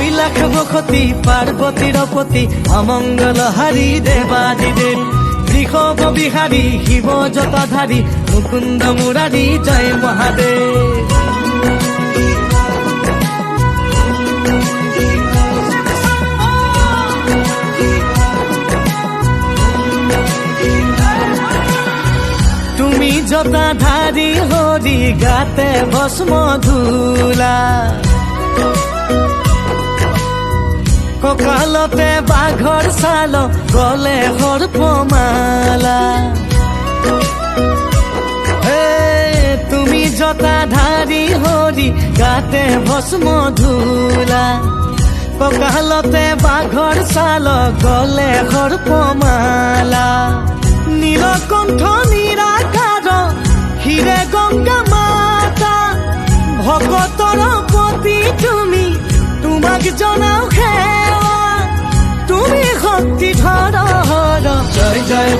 কৈলাস বসতি পার্বতীর পতি অমঙ্গলহারী দেবাদিদেব ঋষভ বিহারী শিব জটাধারী মুকুন্দ মুরারী জয় মহাদেব। তুমি জটাধারী হরি গাতে ভস্ম ধূলা ককালতে বাঘৰ ছাল গলে সৰ্পমালা তুমি জটাধারী হৰি গাতে ভস্ম ধূলা ককালতে বাঘৰ ছাল গলে সৰ্পমালা নীলকণ্ঠ নিৰাকাৰ হিৰে গংগা মাতা ভকতৰ পতি তুমি তোমাক জনাও সেৱা তুমি শক্তি ধৰ জয় জয়